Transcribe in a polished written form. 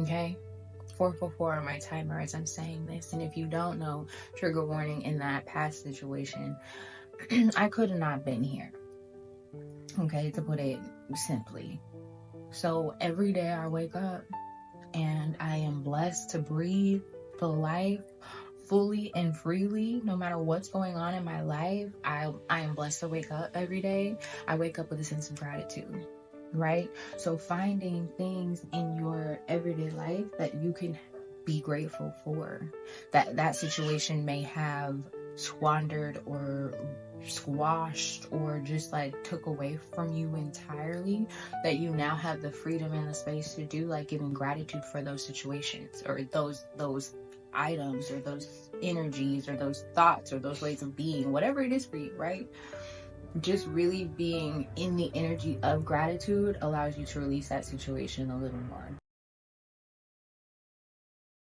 Okay? 444 on my timer as I'm saying this. And if you don't know, trigger warning in that past situation, I could have not been here. Okay, to put it simply. So every day I wake up and I am blessed to breathe, feel life fully and freely, no matter what's going on in my life. I am blessed to wake up every day. I wake up with a sense of gratitude, right? So finding things in your everyday life that you can be grateful for, that situation may have squandered or squashed or just like took away from you entirely, that you now have the freedom and the space to do, like giving gratitude for those situations or those items or those energies or those thoughts or those ways of being, whatever it is for you, right? Just really being in the energy of gratitude allows you to release that situation a little more.